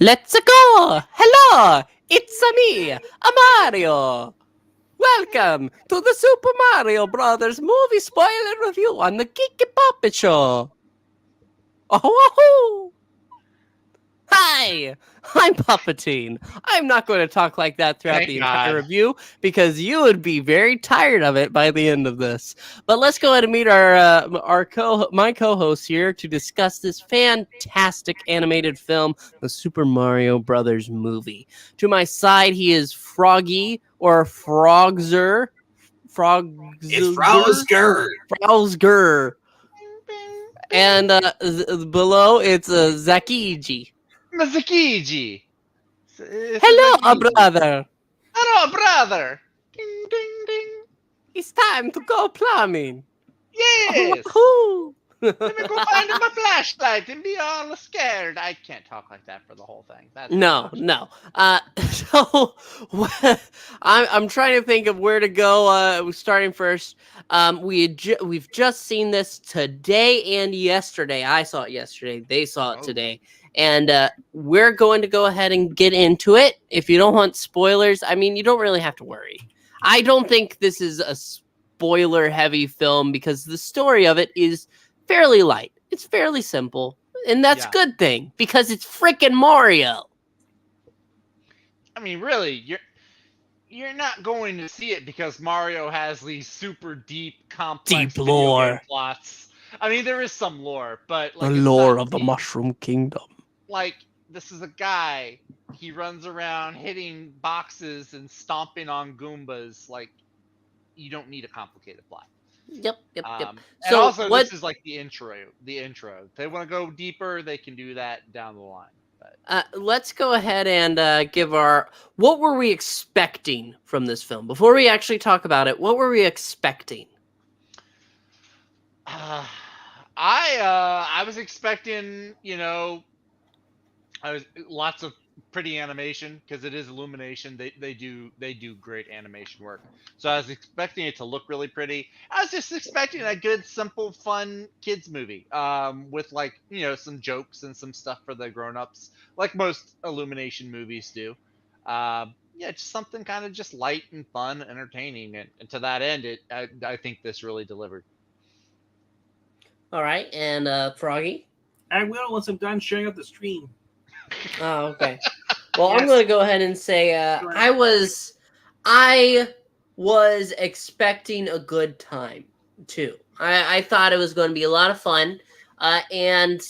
Let's go! Hello! It's me, Mario! Welcome to the Super Mario Brothers movie spoiler review on the Geeky Puppet Show! Oh, woohoo! Hi! I'm Puppetine. I'm not going to talk like that throughout Thank the entire God. review because you would be very tired of it by the end of this. But let's go ahead and meet my co-host here to discuss this fantastic animated film, the Super Mario Brothers movie. To my side, he is Froggy or Frogzer. It's Frogzer? Frosgurd. Frowsger. And below, it's Zakiji. Mazakiji. It's a Hello, Zakiji. brother. Hello, brother. Ding, ding, ding. It's time to go plumbing. Yes. Oh, Let me go find my flashlight and be all scared. I can't talk like that for the whole thing. That's too no, much. no. So I'm trying to think of where to go. Starting first. We've just seen this today and yesterday. I saw it yesterday. They saw it Oh. today, and we're going to go ahead and get into it. If you don't want spoilers, I mean, you don't really have to worry. I don't think this is a spoiler-heavy film because the story of it is fairly light. It's fairly simple. And that's a Yeah. good thing because it's freaking Mario. I mean, really, you're not going to see it because Mario has these super deep, Deep complex video game lore. plots. I mean, there is some lore, but The like it's not lore of the deep. Mushroom Kingdom. Like this is a guy. He runs around hitting boxes and stomping on Goombas. Like you don't need a complicated plot. Yep. And So also, what this is like the intro. The intro. If they want to go deeper, they can do that down the line. But let's go ahead and give our what were we expecting from this film? Before we actually talk about it, what were we expecting? uh, I was expecting, I was lots of pretty animation because it is Illumination. They do great animation work. So I was expecting it to look really pretty. I was just expecting a good, simple, fun kids movie, with like some jokes and some stuff for the grown-ups, like most Illumination movies do. Yeah, just something kind of just light and fun, entertaining, and to that end, I think this really delivered. All right, and Froggy. I will once I'm done sharing up the stream. Oh, okay. Well, I'm Yes. going to go ahead and say Sure. I was expecting a good time too. I thought it was going to be a lot of fun, and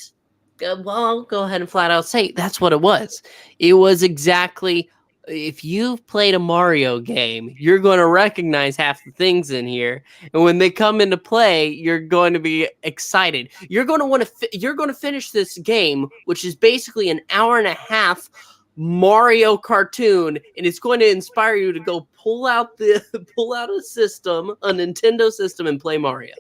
well, I'll go ahead and flat out say that's what it was. It was exactly. If you've played a Mario game, you're going to recognize half the things in here, and when they come into play, you're going to be excited. You're going to want to. You're going to finish this game, which is basically an hour and a half Mario cartoon, and it's going to inspire you to go pull out a system, a Nintendo system, and play Mario.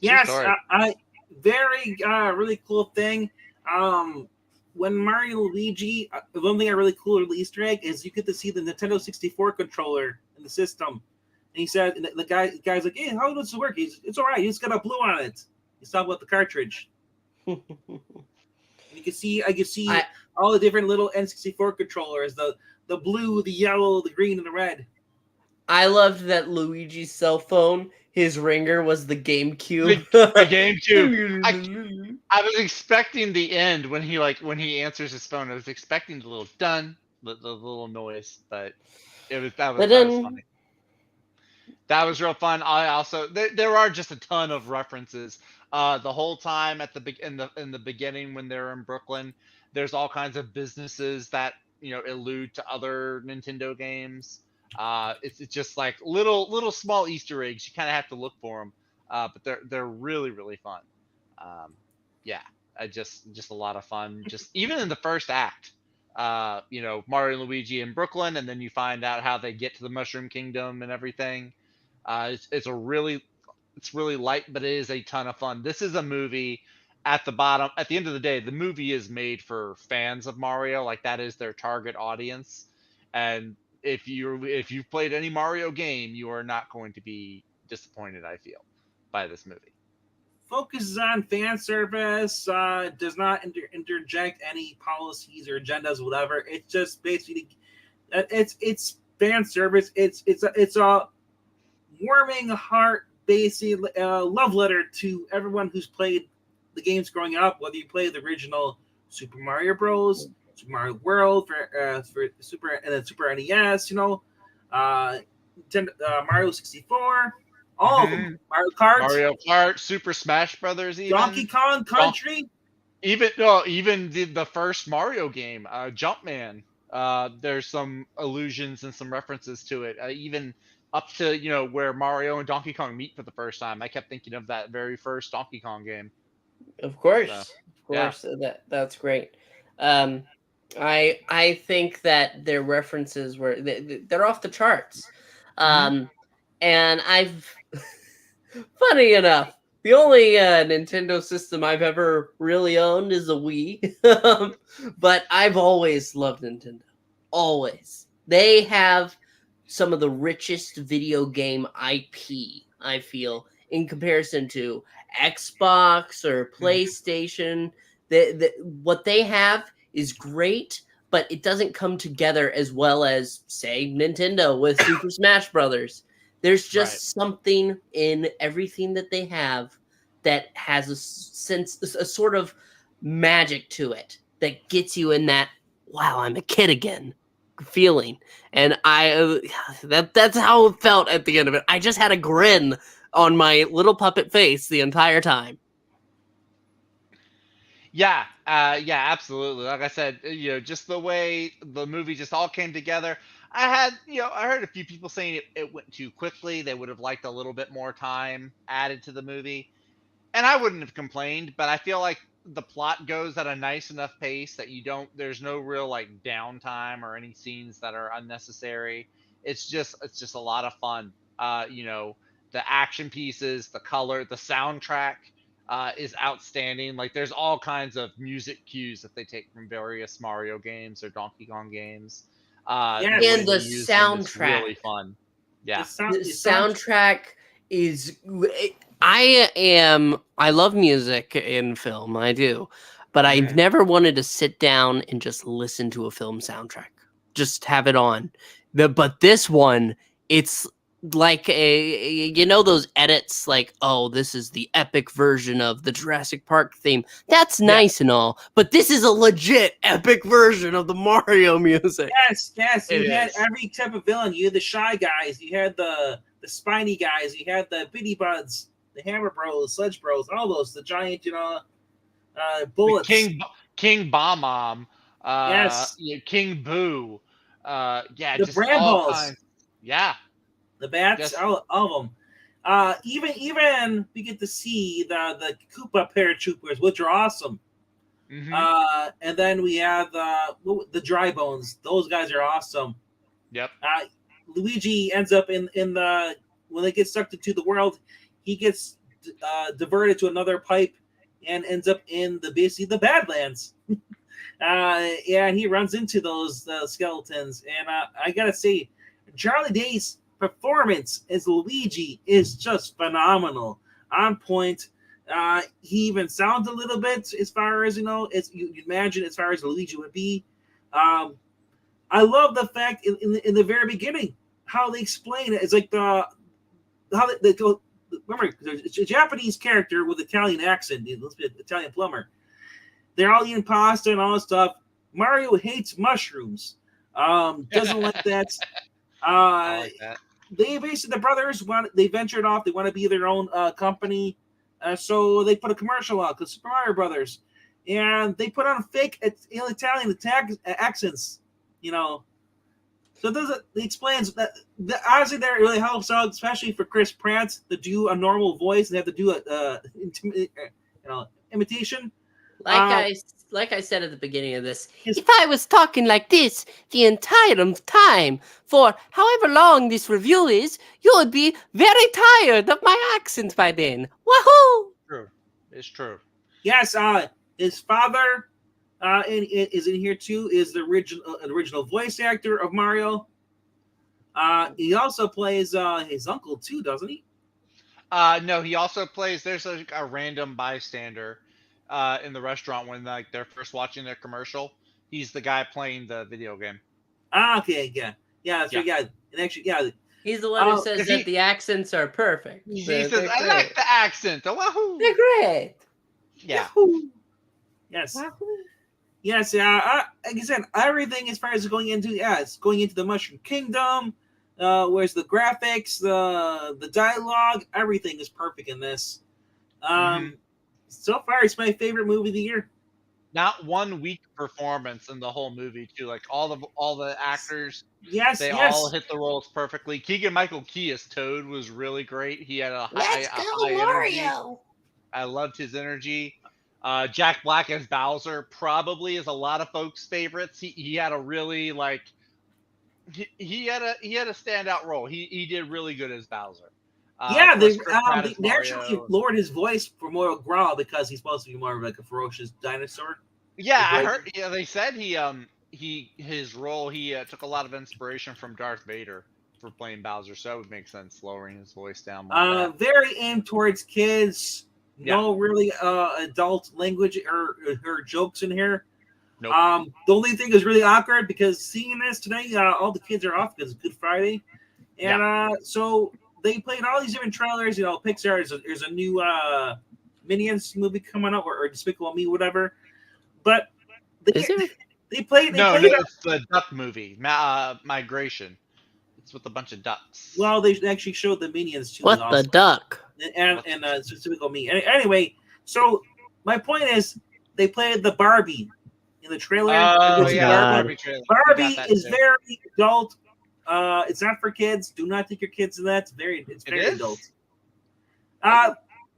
Yes, story. I very really cool thing. When Mario and Luigi, the one thing I really cool little Easter egg is you get to see the Nintendo 64 controller in the system. And he said, and the guy's like, "Hey, how does it work?" It's all right. You just got a blue on it. He's talking about the cartridge. And I can see all the different little N64 controllers: the blue, the yellow, the green, and the red. I loved that Luigi's cell phone, his ringer was the GameCube. The GameCube. I was expecting the end when he answers his phone. I was expecting the little dun, the little noise, but that was funny. That was real fun. I also there are just a ton of references. The whole time at in the beginning when they're in Brooklyn, there's all kinds of businesses that allude to other Nintendo games. It's just like little small Easter eggs. You kind of have to look for them, but they're really really fun. Yeah, just a lot of fun. Just even in the first act, Mario and Luigi in Brooklyn, and then you find out how they get to the Mushroom Kingdom and everything. It's really light, but it is a ton of fun. This is a movie. At the end of the day, the movie is made for fans of Mario. Like that is their target audience. And if you've played any Mario game, you are not going to be disappointed, I feel, by this movie. focuses on fan service, does not interject any policies or agendas, whatever. It's just basically it's fan service. It's a warming heart, basically love letter to everyone who's played the games growing up. Whether you play the original Super Mario Bros, Super Mario World for Super and then Super NES, Mario 64. All of them. Mario Kart, Super Smash Brothers, even Donkey Kong Country. Even the first Mario game, Jumpman. There's some allusions and some references to it. Even up to where Mario and Donkey Kong meet for the first time. I kept thinking of that very first Donkey Kong game. Of course, that's great. I think that their references were they're off the charts. And I've funny enough, the only Nintendo system I've ever really owned is a Wii. But I've always loved Nintendo. Always. They have some of the richest video game IP, I feel, in comparison to Xbox or PlayStation. What they have is great, but it doesn't come together as well as, say, Nintendo with Super Smash Brothers. There's just something in everything that they have that has a sort of magic to it that gets you in that, wow, I'm a kid again feeling. And that's how it felt at the end of it. I just had a grin on my little puppet face the entire time. Yeah, absolutely. Like I said, just the way the movie just all came together. I heard a few people saying it went too quickly. They would have liked a little bit more time added to the movie. And I wouldn't have complained, but I feel like the plot goes at a nice enough pace that there's no real like downtime or any scenes that are unnecessary. It's just a lot of fun. The action pieces, the color, the soundtrack is outstanding. Like there's all kinds of music cues that they take from various Mario games or Donkey Kong games. And the soundtrack really fun. Yeah, the soundtrack is. I love music in film. I do, but I've never wanted to sit down and just listen to a film soundtrack. Just have it on. But this one, it's like those edits, like, oh, this is the epic version of the Jurassic Park theme. That's nice and all, but this is a legit epic version of the Mario music. Yes. You had every type of villain. You had the Shy Guys. You had the Spiny Guys. You had the Bitty Buds, the Hammer Bros, Sludge Bros, all those. The giant, bullets. King Bomb. Yes. King Boo. The just Brambles. Yeah. The bats, all of them. Even we get to see the Koopa paratroopers, which are awesome. And then we have the Dry Bones. Those guys are awesome. Yep. Luigi ends up in the when they get sucked into the world, he gets diverted to another pipe and ends up in basically the Badlands. He runs into those skeletons, and I gotta say, Charlie Day's performance as Luigi is just phenomenal, on point. He even sounds a little bit as far as as you imagine as far as Luigi would be. I love the fact in the very beginning how they explain it. It's like how they go. Remember, it's a Japanese character with Italian accent, Italian plumber. They're all eating pasta and all this stuff. Mario hates mushrooms. Doesn't like that. I like that. They basically, the brothers they ventured off. They want to be their own company, so they put a commercial out, the Super Mario Brothers, and they put on fake Italian accents. So it explains that honestly that really helps out, especially for Chris Pratt to do a normal voice and have to do imitation. Like I said at the beginning of this, if I was talking like this the entire time for however long this review is, you would be very tired of my accent by then. Woohoo! True. It's true. Yes, his father is in here too, is the original voice actor of Mario. He also plays his uncle too, doesn't he? No, he also plays. There's a random bystander in the restaurant when like they're first watching their commercial. He's the guy playing the video game. Okay, yeah, that's right. Yeah, and actually, yeah, He's the one who says 'cause that he- the accents are perfect. He They're says, "I great. like the accent." Oh, wahoo! They're great. Yeah. Yahoo! Yes, Wahoo. yes. Like I said, everything as far as going into it's going into the Mushroom Kingdom. Where's the graphics, the dialogue, everything is perfect in this. So far, it's my favorite movie of the year. Not one weak performance in the whole movie too. Like all the actors, Yes, they yes. all hit the roles perfectly. Keegan Michael Key as Toad was really great. He had a Let's high go, energy. Mario. I loved his energy. Jack Black as Bowser probably is a lot of folks' favorites. He had a really like he had a standout role. He did really good as Bowser. Yeah, of course, they Chris Pratt as naturally Mario. lowered his voice for more of growl because he's supposed to be more of like a ferocious dinosaur. Yeah, I Like- heard. Yeah, they said his role he took a lot of inspiration from Darth Vader for playing Bowser, so it would make sense lowering his voice down. Like that. Very aimed towards kids. No really adult language or jokes in here. Nope. The only thing is really awkward because seeing this today, all the kids are off because it's Good Friday, and so they played all these different trailers. You know, Pixar there's a new Minions movie coming up or Despicable Me, whatever. But they played. No, it's the duck movie, Migration. It's with a bunch of ducks. Well, they actually showed the Minions too. What the duck? And Despicable Me. Anyway, so my point is they played the Barbie in the trailer. Oh It's yeah, God. Barbie trailer. Barbie We got that is too. very adult. It's not for kids. Do not take your kids to that. It's very It very is? adult.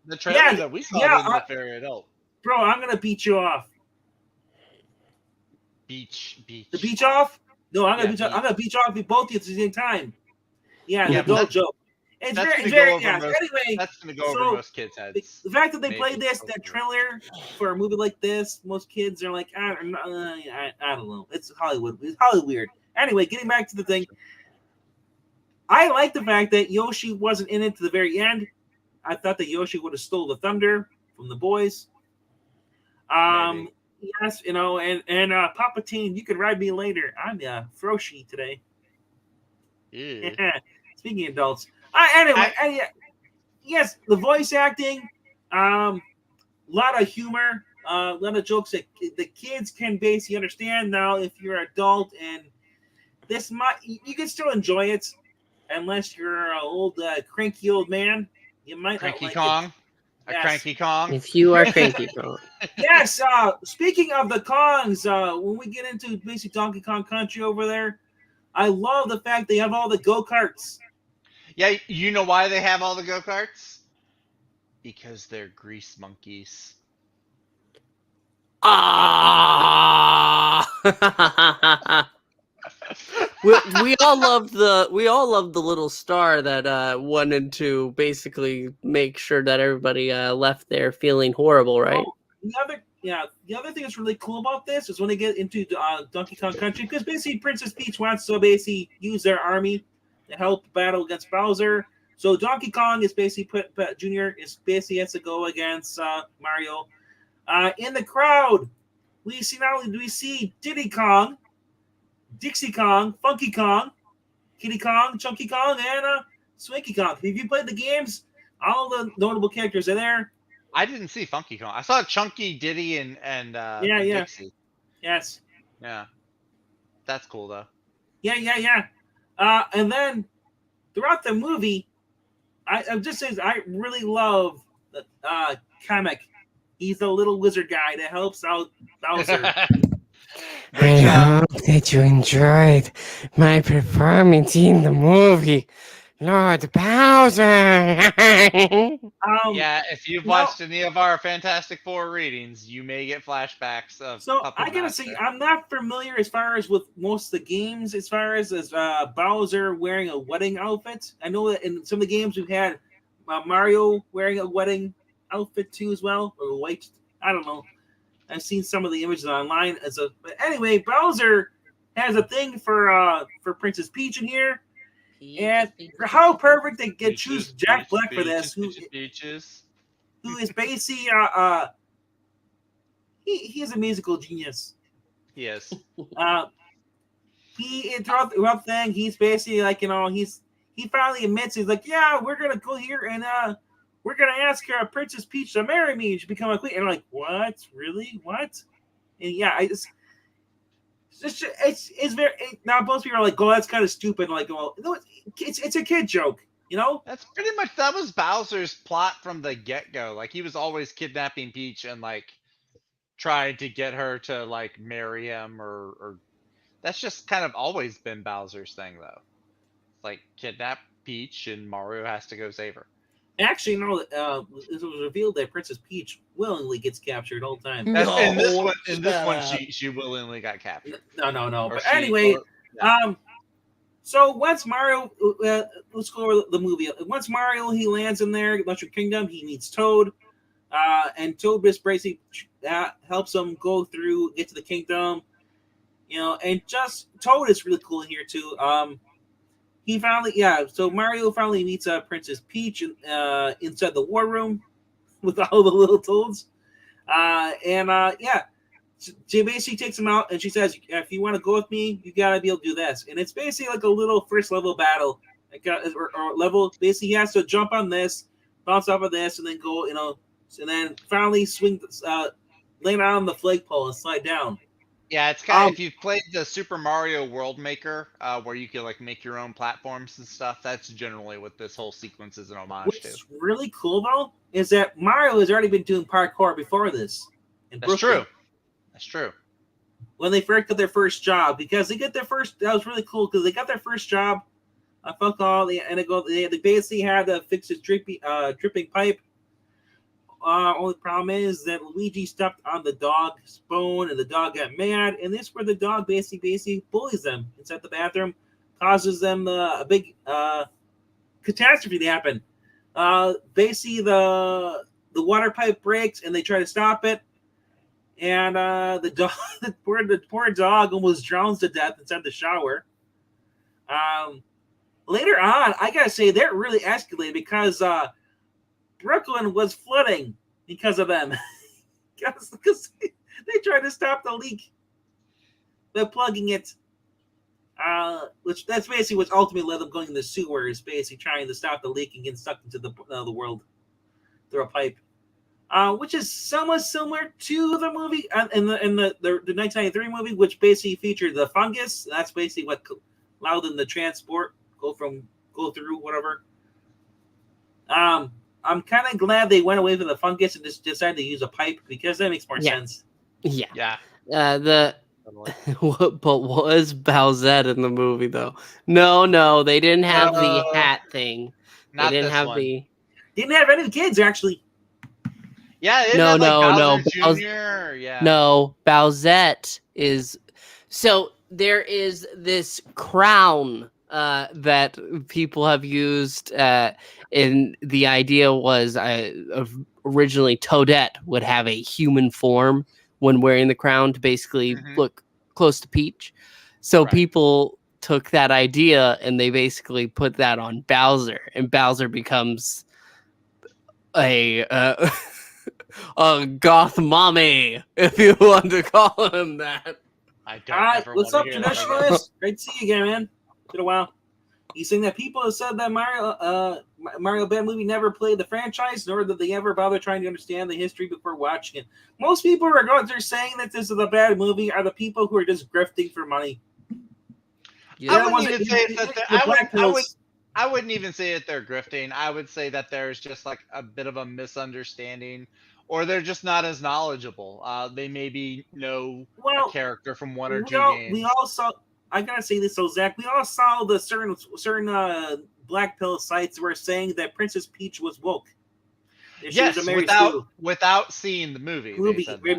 The trailer that we saw didn't look very adult. Bro, I'm gonna beat you off. Beach. The beach off? No, I'm gonna Yeah, beat you. I'm gonna beat you off with both of you at the same time. Yeah, Yeah, the adult but joke. It's that's very, gonna very go over yeah. most- Anyway, That's gonna go So, over most kids' heads. the fact that they Maybe. played that trailer for a movie like this, most kids are like, I don't know. It's Hollywood. It's Hollywood weird. Anyway, getting back to the thing, I like the fact that Yoshi wasn't in it to the very end. I thought that Yoshi would have stole the thunder from the boys. Maybe. Yes, you know, and Palpatine, you could ride me later. I'm Froshi today. Ew. Speaking of adults. Anyway, yes, the voice acting, a lot of humor, a lot of jokes that the kids can basically understand now. If you're an adult, and you can still enjoy it, unless you're an old cranky old man. You might Cranky not like Kong. it. A Yes. Cranky Kong. If you are cranky, bro. Yes. Speaking of the Kongs, when we get into basic Donkey Kong Country over there, I love the fact they have all the go-karts. Yeah, you know why they have all the go-karts? Because they're grease monkeys. Ah! we all loved the little star that wanted to basically make sure that everybody left there feeling horrible, right? Oh, the other thing that's really cool about this is when they get into Donkey Kong Country, because basically Princess Peach wants to basically use their army to help battle against Bowser. So Donkey Kong is basically Junior is basically has to go against Mario. In the crowd, we see not only do we see Diddy Kong, Dixie Kong, Funky Kong, Kitty Kong, Chunky Kong, and Swanky Kong. If you played the games, all the notable characters are there. I didn't see Funky Kong. I saw Chunky, Diddy, and Yeah. Dixie. Yes. Yeah, that's cool though. Yeah. And then throughout the movie, I'm just saying I really love Kamek. He's the little wizard guy that helps out Bowser. I hope that you enjoyed my performance in the movie, Lord Bowser. Yeah, if you've watched any of our Fantastic Four readings, you may get flashbacks of. So Puppet I gotta Master. say, I'm not familiar as far as with most of the games, as far as Bowser wearing a wedding outfit. I know that in some of the games we've had Mario wearing a wedding outfit too, as well, or white. I don't know. I've seen some of the images online but anyway, Bowser has a thing for Princess Peach in here. And for how perfect they get choose Jack Black for this, who is basically he is a musical genius. Yes. He throughout the thing, he's basically like, he finally admits, he's like, yeah, we're gonna go here and we're gonna ask Princess Peach to marry me to become a queen. And I'm like, what? Really? What? And yeah, it's very now most people are like, oh, that's kind of stupid. Like, well, no, it's a kid joke, That's pretty much that was Bowser's plot from the get-go. Like, he was always kidnapping Peach and like trying to get her to like marry him, or that's just kind of always been Bowser's thing, though. Like, kidnap Peach and Mario has to go save her. Actually, no. It was revealed that Princess Peach willingly gets captured the whole time. No, in this one, shut she willingly got captured. No. Or But she- anyway, yeah. So once Mario, let's go over the movie. Once Mario, he lands in there, Mushroom Kingdom, he meets Toad, and Toad basically helps him get to the kingdom, and just Toad is really cool in here too. So Mario finally meets Princess Peach inside the war room with all the little toads. She basically takes him out and she says, if you want to go with me, you got to be able to do this. And it's basically like a little first level battle. Or level. Basically, he has to jump on this, bounce off of this, and then go, and then finally swing, land on the flagpole and slide down. Yeah, it's kind of if you've played the Super Mario World Maker, where you can like make your own platforms and stuff. That's generally what this whole sequence is an homage to. What's really cool though is that Mario has already been doing parkour before this. That's true. That's true. When they first got their first job, because they get their first, that was really cool because they got their first job. They basically had to fix his dripping pipe. Only problem is that Luigi stepped on the dog's bone and the dog got mad. And this is where the dog basically bullies them inside the bathroom, causes them a big catastrophe to happen. Basically, the water pipe breaks and they try to stop it. And the poor dog almost drowns to death inside the shower. Later on, I gotta say, that really escalated because Brooklyn was flooding because of them. Because they tried to stop the leak by plugging it. Which that's basically what ultimately led them going in the sewers, basically trying to stop the leak and getting stuck into the world through a pipe. Which is somewhat similar to the movie in the 1993 movie, which basically featured the fungus. That's basically what allowed them to transport, go through whatever. I'm kind of glad they went away from the fungus and just decided to use a pipe because that makes more sense. Yeah. But was Bowsette in the movie though? No, they didn't have the hat thing. They didn't have Didn't have any kids actually. Yeah, no. Jr. Yeah. No, Bowsette is. So there is this crown that people have used, and the idea was originally Toadette would have a human form when wearing the crown to basically look close to Peach. So people took that idea and they basically put that on Bowser, and Bowser becomes a goth mommy, if you want to call him that. I don't. What's up, traditionalist? Great to see you again, man. Been a while. You saying that people have said that Mario Band movie never played the franchise, nor did they ever bother trying to understand the history before watching it. Most people, regardless, are saying that this is a bad movie are the people who are just grifting for money. I wouldn't even say that they're grifting. I would say that there's just like a bit of a misunderstanding, or they're just not as knowledgeable. They maybe know a character from one or two games. We all saw. I gotta say this, so Zach. We all saw the certain black pill sites were saying that Princess Peach was woke. Yes, without seeing the movie.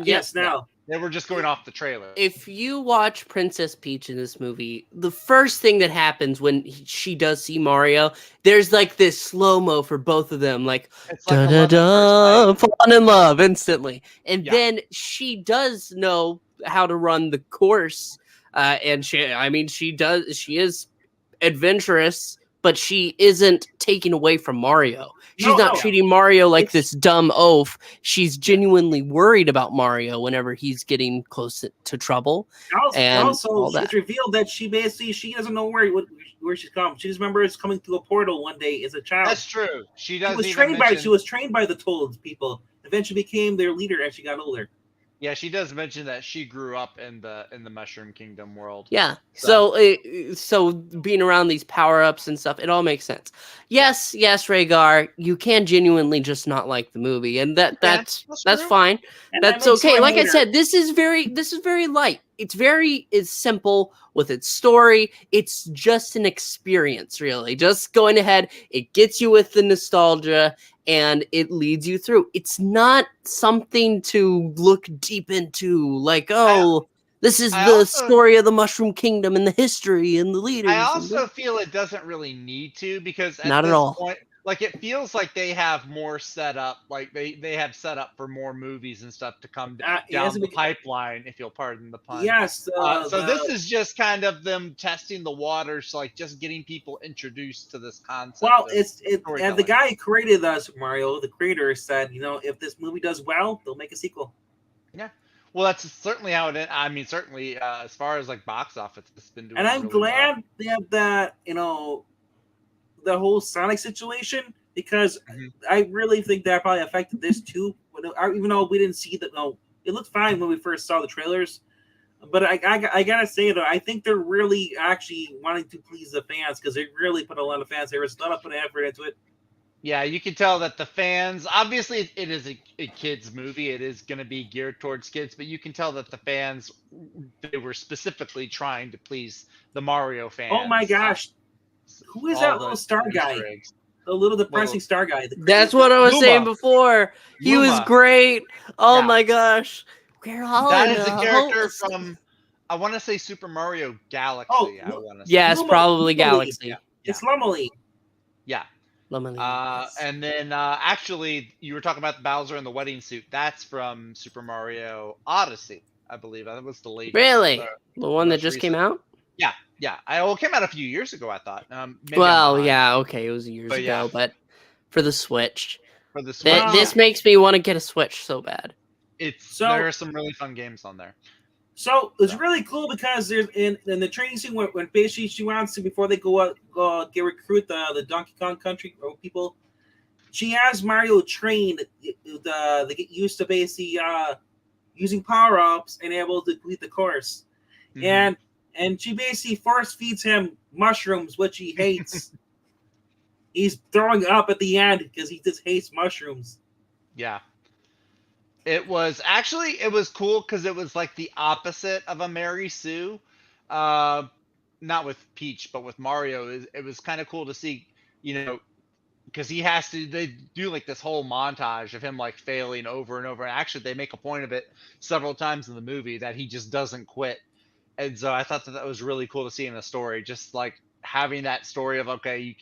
Yes, now. They were just going off the trailer. If you watch Princess Peach in this movie, the first thing that happens when she does see Mario, there's like this slow-mo for both of them, like da-da-da, falling in love instantly. And then she does know how to run the course, and she is adventurous but she isn't taking away from Mario. She's not No. treating Mario like It's- this dumb oaf. She's genuinely worried about Mario whenever he's getting close to trouble. And Also, all that. it's revealed that she doesn't know where she's come. She just remembers coming through a portal one day as a child. That's true. She doesn't She was trained by the Toads people. Eventually became their leader as she got older. Yeah, she does mention that she grew up in the Mushroom Kingdom world. Yeah. So being around these power-ups and stuff, it all makes sense. Yes, Rhaegar, you can genuinely just not like the movie, and that's true. fine. And That's that makes okay. her a Like I hater. said, this is very light. It's simple with its story. It's just an experience, really. Just going ahead, it gets you with the nostalgia and it leads you through. It's not something to look deep into, like, this is the story of the Mushroom Kingdom and the history and the leaders. I also feel it doesn't really need to, because Not at all. point, like, it feels like they have more set up, like they have set up for more movies and stuff to come down the pipeline, if you'll pardon the pun. Yes. So this is just kind of them testing the waters, like just getting people introduced to this concept. Well, and the guy who created Super Mario, the creator, said, if this movie does well, they'll make a sequel. Yeah. Well, that's certainly how it. I mean, certainly as far as like box office, it's been doing. And I'm really glad well. they have that, the whole Sonic situation, because I really think that probably affected this too. Even though we didn't see that, it looked fine when we first saw the trailers. But I gotta say though, I think they're really actually wanting to please the fans, because they really put a lot of fan service, a lot of effort into it. Yeah, you can tell that the fans, obviously it is a kids movie. It is going to be geared towards kids, but you can tell that the fans, they were specifically trying to please the Mario fans. Oh my gosh. Who is that little star guy? The little depressing star guy. That's what I was saying before. He was great. Oh my gosh. That is a character from, I want to say Super Mario Galaxy. I want to say. Yes, probably Galaxy. It's Lumley. Yeah. And then actually, you were talking about the Bowser in the wedding suit. That's from Super Mario Odyssey, I believe. That was the latest. Really? The one that just came out? Yeah. It came out a few years ago, I thought. Okay, it was years ago, but for the Switch. This makes me want to get a Switch so bad. There are some really fun games on there. So it's really cool, because there's in the training scene when basically she wants to, before they go out recruit the Donkey Kong Country people, she has Mario trained to get used to basically using power ups and able to complete the course, and she basically force feeds him mushrooms, which he hates. He's throwing up at the end because he just hates mushrooms. Yeah. It was cool, because it was like the opposite of a Mary Sue, not with Peach, but with Mario. It was kind of cool to see, because they do like this whole montage of him like failing over and over. And actually, they make a point of it several times in the movie that he just doesn't quit. And so I thought that was really cool to see in a story, just like having that story of, okay,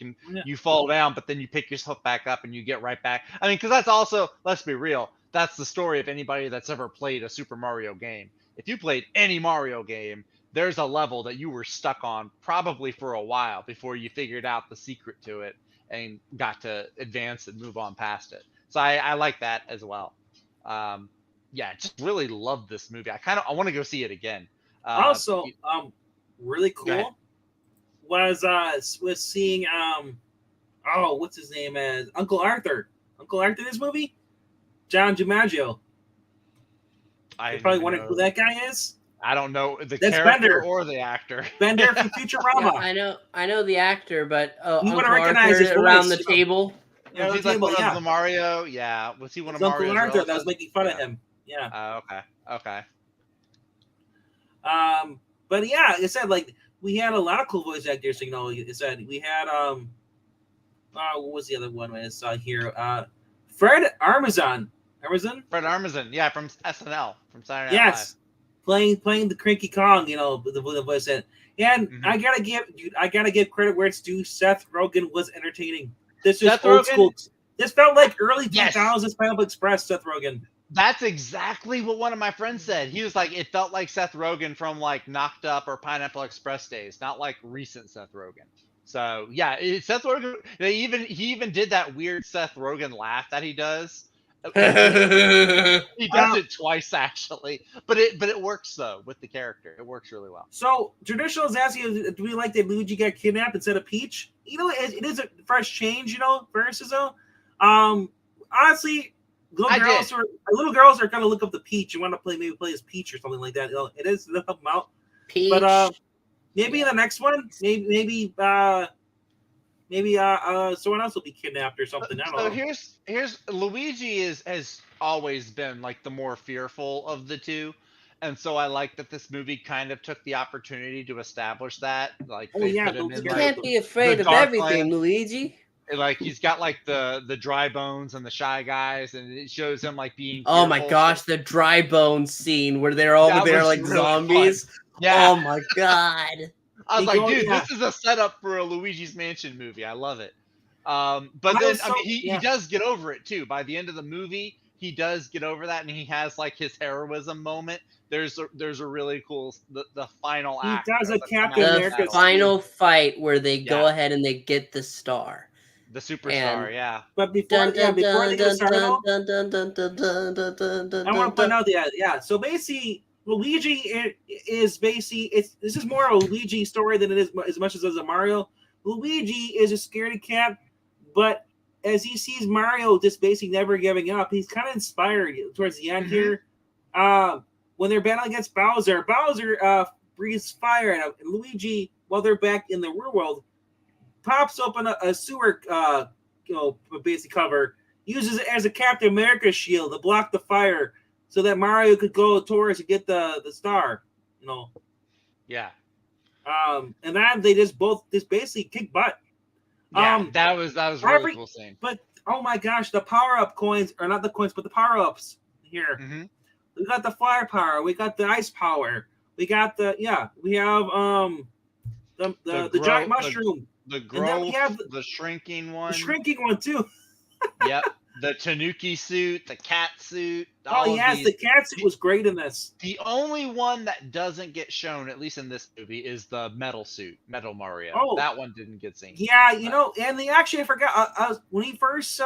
you fall down, but then you pick yourself back up and you get right back. I mean, because that's also, let's be real, that's the story of anybody that's ever played a Super Mario game. If you played any Mario game, there's a level that you were stuck on probably for a while before you figured out the secret to it and got to advance and move on past it. So I like that as well. Just really love this movie. I want to go see it again. Really cool was seeing what's his name as Uncle Arthur in this movie. John DiMaggio. You probably wondering who that guy is. I don't know the That's character Bender. Or the actor. Bender from Futurama. Yeah, I know the actor, but you Uncle would recognize his around voice. the table. Yeah, was he like one of the Mario? Yeah, was he one of Mario's Uncle Arthur relatives? that was making fun of him. Yeah. Okay. But yeah, it said like we had a lot of cool voice actors. It said we had what was the other one I saw here? Fred Armisen. Fred Armisen, yeah, from SNL, from Saturday Night Live. Yes, playing the Cranky Kong. The voice said. And I gotta give credit where it's due. Seth Rogen was entertaining. This is old school. This felt like early 2000s Pineapple Express. Seth Rogen. That's exactly what one of my friends said. He was like, it felt like Seth Rogen from like Knocked Up or Pineapple Express days, not like recent Seth Rogen. So yeah, Seth Rogen. He even did that weird Seth Rogen laugh that he does. He does it twice actually, but it works though with the character. It works really well. So traditional is asking, do we like that Luigi got kidnapped instead of Peach? You know, it is a fresh change. You know, versus though. Honestly, little girls are gonna look up the Peach and want to play as Peach or something like that. You know, it is to help them out. Peach. But maybe in the next one, maybe someone else will be kidnapped or something. I don't know. Here's Luigi has always been like the more fearful of the two, and so I like that this movie kind of took the opportunity to establish that. Like, Oh, yeah, put him you in, You like, can't be afraid of dark everything, land. Luigi. Like he's got like the dry bones and the shy guys, and it shows him like being. Oh my fearful. gosh, the dry bones scene where they're over That there was like really zombies. Yeah, Oh my god. I was They like, go- dude, yeah. this is a setup for a Luigi's Mansion movie. I love it. But I then also- he does get over it too. By the end of the movie, he does get over that, and he has like his heroism moment. There's a really cool the final He act. does a of the Captain finale The America battle. final fight where they go Yeah. ahead and they get the star. The superstar, and- yeah. But before they get started, though, I want to point out that So basically, Luigi is basically this is more a Luigi story than it is as much as a Mario. Luigi is a scaredy cat, but as he sees Mario just basically never giving up, he's kind of inspired towards the end here. When they're battling against Bowser, breathes fire, and Luigi, while they're back in the real world, pops open a sewer, basic cover, uses it as a Captain America shield to block the fire, so that Mario could go towards to get the star. You know. Yeah. And then they just basically kick butt. Yeah, that was really cool scene. But oh my gosh, the power up coins are not the coins, but the power ups here. Mm-hmm. We got the fire power, we got the ice power, we got we have the giant mushroom, the and then growth, we have the shrinking one, the shrinking one too. Yep, the Tanuki suit, the cat suit. Oh yes, the cat suit was great in this. The only one that doesn't get shown, at least in this movie, is the metal suit, Metal Mario. Oh. That one didn't get seen. Yeah, and I forgot. When he first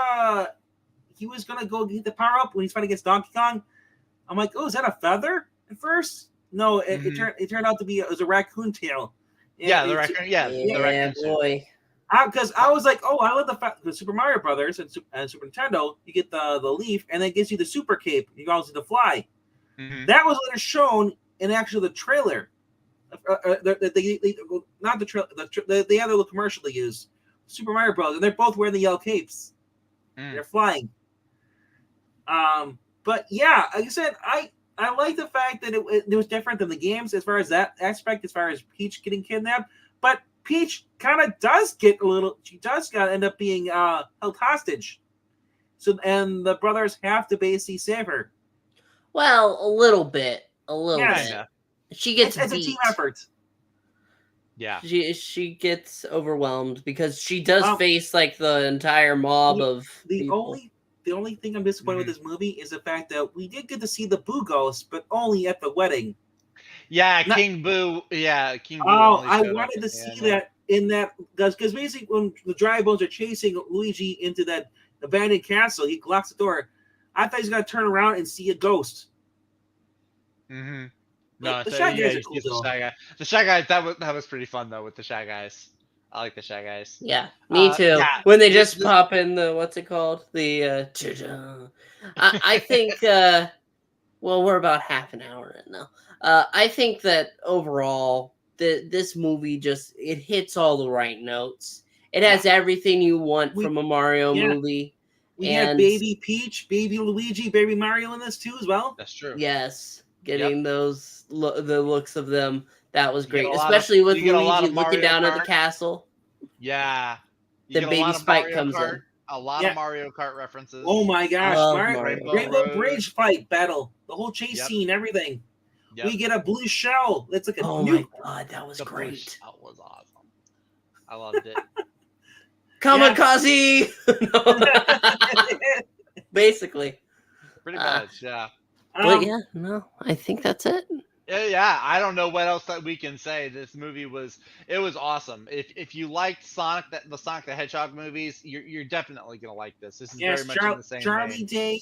he was gonna go get the power up when he's fighting against Donkey Kong. I'm like, oh, is that a feather at first? No, it turned out to be it was a raccoon tail. Yeah, the raccoon. Yeah, the raccoon suit. Boy. Because I was like, oh, I love the fact the Super Mario Brothers and Super Nintendo. You get the leaf, and then it gives you the super cape. You can also the fly. Mm-hmm. That was later shown in actually the trailer. Not the trailer. The other commercial they use, Super Mario Bros. And they're both wearing the yellow capes. They're flying. But yeah, like I said, I like the fact that it was different than the games as far as that aspect, as far as Peach getting kidnapped. But Peach kind of does get a little. She does end up being held hostage. So and the brothers have to basically save her. Well, a little bit. Yeah. She gets It's a beat. team effort. Yeah. She gets overwhelmed because she does face like the entire mob of people. The only thing I'm disappointed with this movie is the fact that we did get to see the Boo Ghost, but only at the wedding. Yeah, King Boo. Yeah, King Boo. Oh, I wanted to see that in that because basically when the Dry Bones are chasing Luigi into that abandoned castle, he locks the door. I thought he was gonna turn around and see a ghost. Mm-hmm. No, the Shy Guys are cool though. The Shy Guys that was pretty fun though with the Shy Guys. I like the Shy Guys. Yeah, me too. Yeah, when they just pop in the what's it called? The I think well, we're about half an hour in now. I think that overall this movie it hits all the right notes. It has everything you want from a Mario movie. We had Baby Peach, Baby Luigi, Baby Mario in this too as well. That's true. Yes, getting those the looks of them. That was great, especially with Luigi looking down at the castle. Yeah. The baby Spike comes in. A lot of Mario Kart references. Oh my gosh. Rainbow Bridge fight battle. The whole chase scene, everything. Yep. We get a blue shell. It's like a my god, that was great. That was awesome. I loved it. Kamikaze! Basically. Pretty much, yeah. But I think that's it. Yeah, I don't know what else that we can say. This movie was awesome. If you liked the Sonic the Hedgehog movies, you're definitely gonna like this. This is Yes, very much in the same Charlie vein. Day,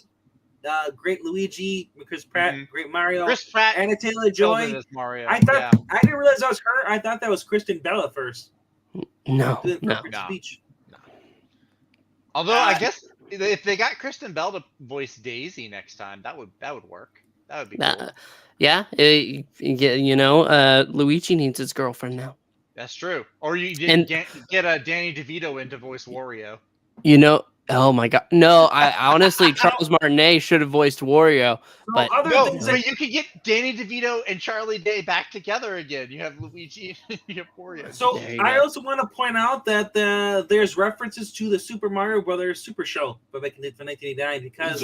great Luigi, Chris Pratt, great Mario, Chris Pratt, Anna Taylor killed it Joy. as Mario. I thought I didn't realize that was her. I thought that was Kristen Bell at first. No. Speech. Although I guess if they got Kristen Bell to voice Daisy next time, that would work. That would be cool. Yeah, Luigi needs his girlfriend now. That's true. Or you didn't get a Danny DeVito in to voice Wario. Oh my god. No, I honestly, Charles Martinet should have voiced Wario. But you could get Danny DeVito and Charlie Day back together again. You have Luigi and you have Wario. So I also want to point out that there's references to the Super Mario Brothers Super Show from 1989 because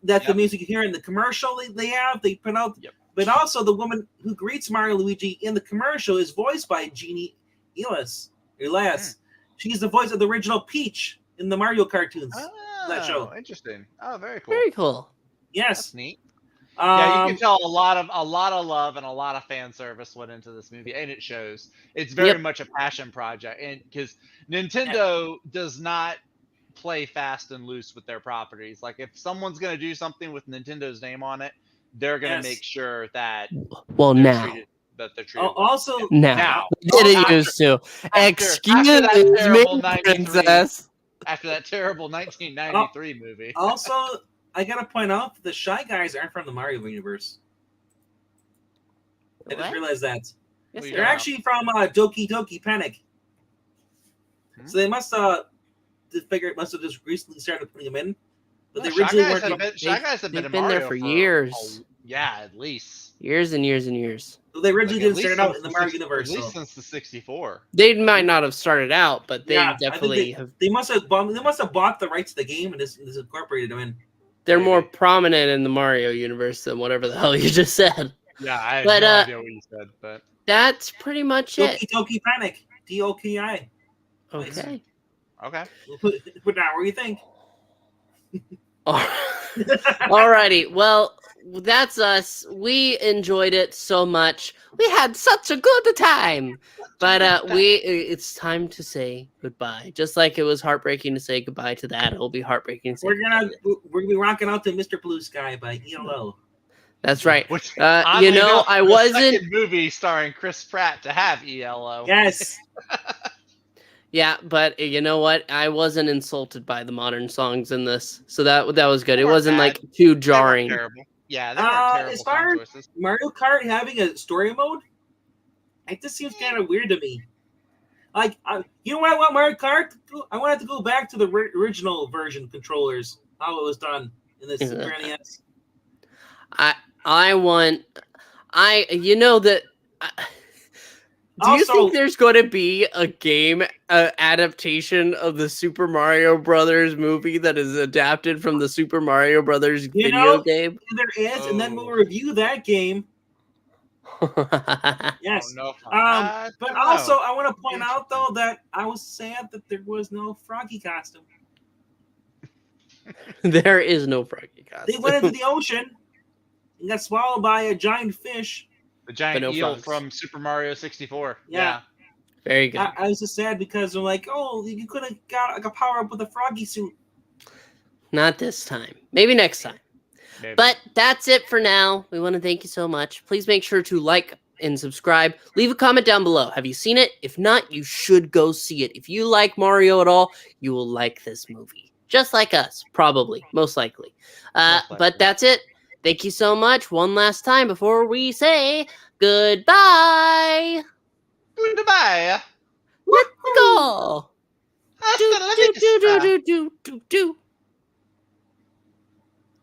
that's the music you hear in the commercial they put out. Yep. But also the woman who greets Mario and Luigi in the commercial is voiced by Jeannie Elias. She's the voice of the original Peach in the Mario cartoons. That show. Interesting. Oh, very cool. Very cool. Yes. That's neat. Yeah, you can tell a lot of love and a lot of fan service went into this movie, and it shows. It's very much a passion project, and because Nintendo does not play fast and loose with their properties. Like if someone's gonna do something with Nintendo's name on it, they're gonna make sure that they're treated also now. Didn't used to. Excuse me, princess. After that terrible 1993 movie. Also, I gotta point out the Shy Guys aren't from the Mario universe. I just realized that. Yes, they're actually from Doki Doki Panic. So they must have just recently started putting them in. But they originally weren't. Shy Guys have been in Mario there for years. Yeah, at least. Years and years and years. So they originally didn't start out in the Mario universe. At least since the 64. They might not have started out, but they definitely have. They must have bought the rights to the game and just incorporated them in. They're more prominent in the Mario universe than whatever the hell you just said. Yeah, I have no idea what you said, but that's pretty much it. Doki Panic. DOKI. Okay. Okay. But now, what do you think? Alrighty. Well, that's us. We enjoyed it so much. We had such a good time. But it's time to say goodbye. Just like it was heartbreaking to say goodbye to that, it'll be heartbreaking to say we're gonna be rocking out to Mr. Blue Sky by ELO. That's right. Which, I wasn't movie starring Chris Pratt to have ELO. Yes. Yeah, but you know what? I wasn't insulted by the modern songs in this, so that was good. It wasn't like too jarring. Terrible. Yeah, they weren't terrible. As far as Mario Kart having a story mode, it just seems kind of weird to me. Like, you know what I want Mario Kart? I want it to go back to the original version controllers, how it was done in this Super NES. Do you think there's going to be a game adaptation of the Super Mario Brothers movie that is adapted from the Super Mario Brothers video game? There is, and then we'll review that game. Yes. But also, I want to point out, though, that I was sad that there was no Froggy costume. There is no Froggy costume. They went into the ocean and got swallowed by a giant fish. The giant eel from Super Mario 64. Yeah. Very good. I was just sad because I'm like, oh, you could have got like a power up with a Froggy suit. Not this time. Maybe next time. Maybe. But that's it for now. We want to thank you so much. Please make sure to like and subscribe. Leave a comment down below. Have you seen it? If not, you should go see it. If you like Mario at all, you will like this movie. Just like us, probably, most likely. But that's it. Thank you so much. One last time before we say goodbye. Goodbye. Let's go. Do, do, do, do, do, do, do.